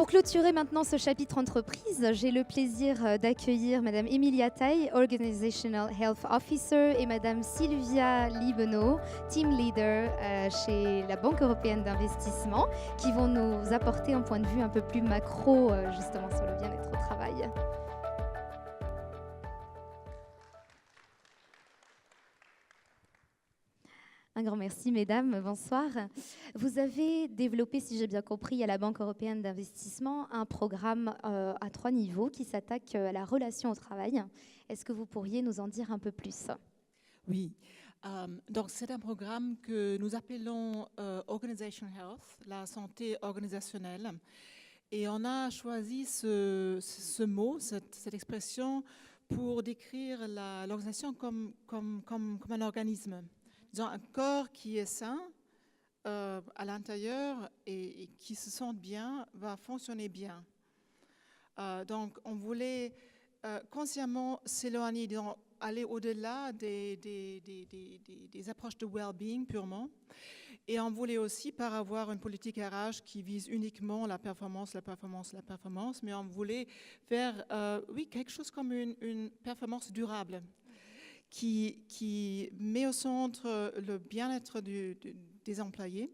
Pour clôturer maintenant ce chapitre entreprise, j'ai le plaisir d'accueillir Madame Emilia Tai, Organizational Health Officer, et Madame Sylvia Libeno, Team Leader chez la Banque européenne d'investissement, qui vont nous apporter un point de vue un peu plus macro justement sur le bien-être au travail. Un grand merci, mesdames. Bonsoir. Vous avez développé, si j'ai bien compris, à la Banque européenne d'investissement, un programme à 3 niveaux qui s'attaque à la relation au travail. Est-ce que vous pourriez nous en dire un peu plus ? Oui. Donc, c'est un programme que nous appelons Organization Health, la santé organisationnelle. Et on a choisi ce mot, cette expression, pour décrire l'organisation comme un organisme. Disons, un corps qui est sain à l'intérieur et qui se sent bien, va fonctionner bien. Donc, on voulait consciemment s'éloigner, aller au-delà des approches de well-being purement. Et on voulait aussi pas avoir une politique RH qui vise uniquement la performance, mais on voulait faire quelque chose comme une performance durable qui met au centre le bien-être des employés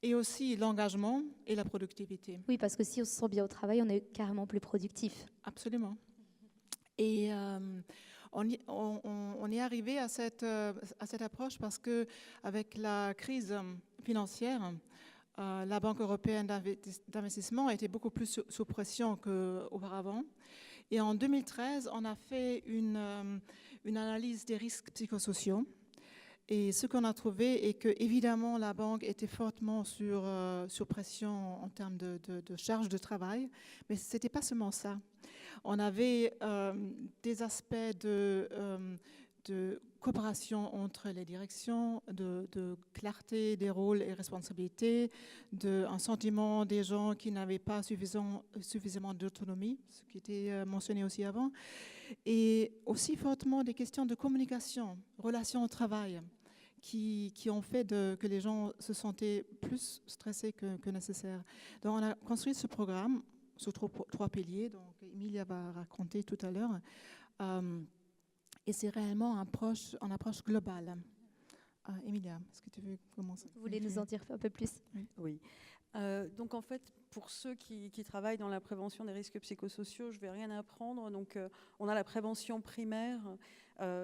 et aussi l'engagement et la productivité. Oui, parce que si on se sent bien au travail, on est carrément plus productif. Absolument. Et on est arrivé à cette approche parce que avec la crise financière, la Banque européenne d'investissement était beaucoup plus sous pression qu'auparavant. Et en 2013, on a fait une analyse des risques psychosociaux. Et ce qu'on a trouvé est que, évidemment, la banque était fortement sur pression en termes de charge de travail, mais ce n'était pas seulement ça. On avait des aspects de coopération entre les directions, de clarté des rôles et responsabilités, un sentiment des gens qui n'avaient pas suffisamment d'autonomie, ce qui était mentionné aussi avant, et aussi fortement des questions de communication, relations au travail, qui ont fait que les gens se sentaient plus stressés que nécessaire. Donc on a construit ce programme sur trois piliers, donc Emilia va raconter tout à l'heure, et c'est réellement une approche globale. Emilia, est-ce que tu veux commencer ? Vous voulez nous en dire un peu plus ? Oui. Donc en fait, pour ceux qui travaillent dans la prévention des risques psychosociaux, je ne vais rien apprendre. Donc on a la prévention primaire,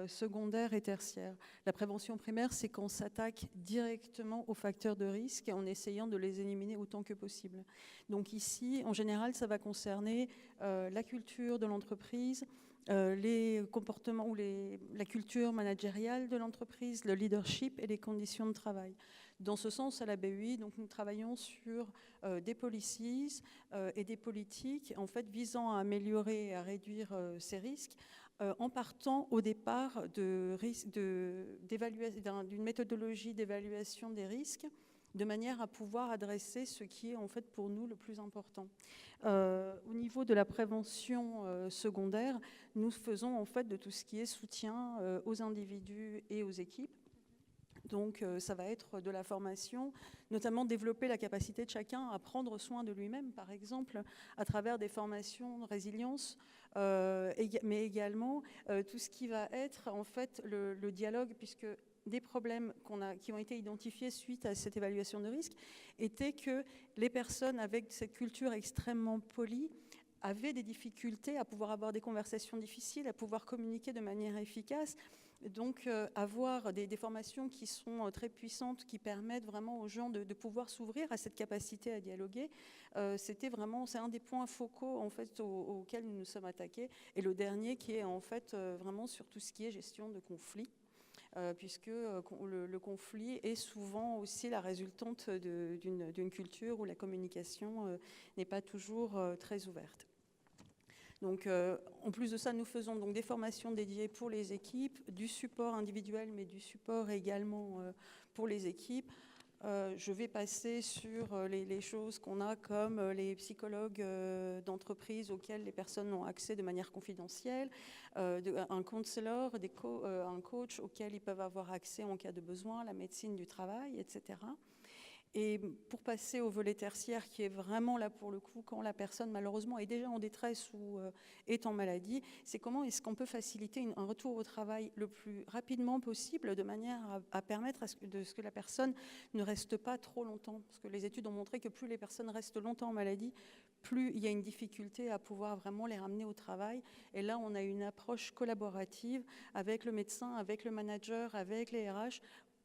secondaire et tertiaire. La prévention primaire, c'est qu'on s'attaque directement aux facteurs de risque en essayant de les éliminer autant que possible. Donc ici, en général, ça va concerner la culture de l'entreprise, les comportements ou la culture managériale de l'entreprise, le leadership et les conditions de travail. Dans ce sens, à la BEI, donc, nous travaillons sur des policies et des politiques en fait, visant à améliorer et à réduire ces risques en partant au départ d'une méthodologie d'évaluation des risques de manière à pouvoir adresser ce qui est en fait pour nous le plus important. Au niveau de la prévention secondaire, nous faisons en fait de tout ce qui est soutien aux individus et aux équipes. Donc ça va être de la formation, notamment développer la capacité de chacun à prendre soin de lui-même, par exemple, à travers des formations de résilience, mais également tout ce qui va être en fait le dialogue, puisque des problèmes qui ont été identifiés suite à cette évaluation de risque étaient que les personnes avec cette culture extrêmement polie avaient des difficultés à pouvoir avoir des conversations difficiles, à pouvoir communiquer de manière efficace. Donc avoir des formations qui sont très puissantes, qui permettent vraiment aux gens de pouvoir s'ouvrir à cette capacité à dialoguer, c'est un des points focaux en fait, auxquels nous nous sommes attaqués. Et le dernier qui est en fait vraiment sur tout ce qui est gestion de conflits. Puisque le conflit est souvent aussi la résultante d'une culture où la communication n'est pas toujours très ouverte. Donc, en plus de ça, nous faisons donc des formations dédiées pour les équipes, du support individuel, mais du support également pour les équipes. Je vais passer sur les choses qu'on a comme les psychologues d'entreprise auxquels les personnes ont accès de manière confidentielle, un counselor, un coach auquel ils peuvent avoir accès en cas de besoin, la médecine du travail, etc. Et pour passer au volet tertiaire, qui est vraiment là pour le coup, quand la personne malheureusement est déjà en détresse ou est en maladie, c'est comment est-ce qu'on peut faciliter un retour au travail le plus rapidement possible, de manière à permettre à ce que la personne ne reste pas trop longtemps. Parce que les études ont montré que plus les personnes restent longtemps en maladie, plus il y a une difficulté à pouvoir vraiment les ramener au travail. Et là, on a une approche collaborative avec le médecin, avec le manager, avec les RH,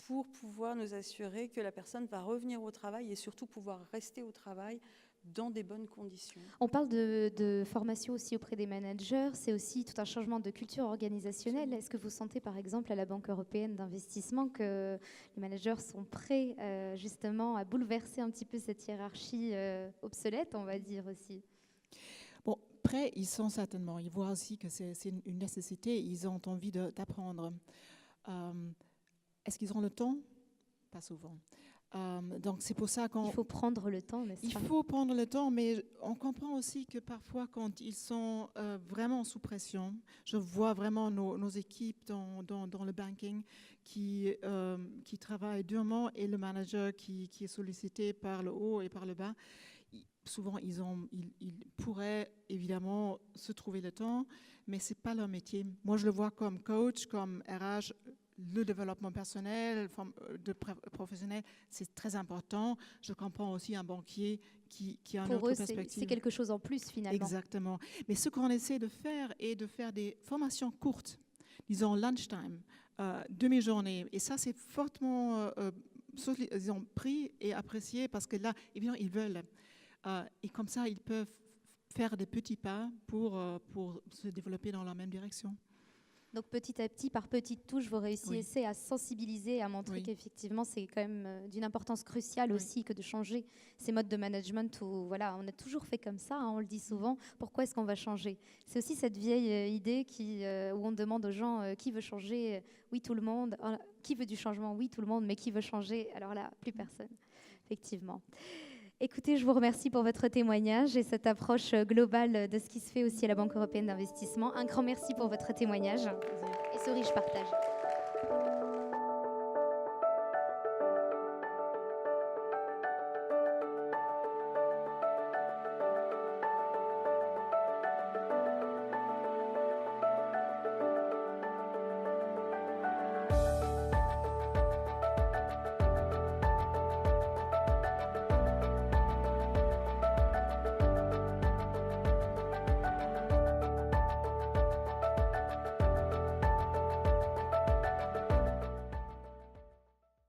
pour pouvoir nous assurer que la personne va revenir au travail et surtout pouvoir rester au travail dans des bonnes conditions. On parle de formation aussi auprès des managers, c'est aussi tout un changement de culture organisationnelle. Est-ce que vous sentez par exemple à la Banque européenne d'investissement que les managers sont prêts justement à bouleverser un petit peu cette hiérarchie obsolète, on va dire aussi? Bon, prêts, ils sont certainement. Ils voient aussi que c'est une nécessité. Ils ont envie d'apprendre. Est-ce qu'ils ont le temps? Pas souvent. Donc c'est pour ça qu'on... Il faut prendre le temps, n'est-ce pas? Il faut prendre le temps, mais on comprend aussi que parfois quand ils sont vraiment sous pression, je vois vraiment nos équipes dans le banking qui travaillent durement et le manager qui est sollicité par le haut et par le bas. Souvent, ils pourraient évidemment se trouver le temps, mais ce n'est pas leur métier. Moi, je le vois comme coach, comme RH, le développement personnel, professionnel, c'est très important. Je comprends aussi un banquier qui a une autre perspective. C'est quelque chose en plus, finalement. Exactement. Mais ce qu'on essaie de faire est de faire des formations courtes, disons lunchtime, demi-journée. Et ça, c'est fortement ils ont pris et apprécié parce que là, évidemment, ils veulent. Et comme ça, ils peuvent faire des petits pas pour se développer dans la même direction. Donc petit à petit, par petites touches, vous réussissez à sensibiliser, à montrer qu'effectivement, c'est quand même d'une importance cruciale aussi que de changer ces modes de management où voilà, on a toujours fait comme ça, on le dit souvent, pourquoi est-ce qu'on va changer? C'est aussi cette vieille idée où on demande aux gens qui veut changer? Oui, tout le monde. Qui veut du changement? Oui, tout le monde, mais qui veut changer? Alors là, plus personne, effectivement. Écoutez, je vous remercie pour votre témoignage et cette approche globale de ce qui se fait aussi à la Banque européenne d'investissement. Un grand merci pour votre témoignage et ce riche partage.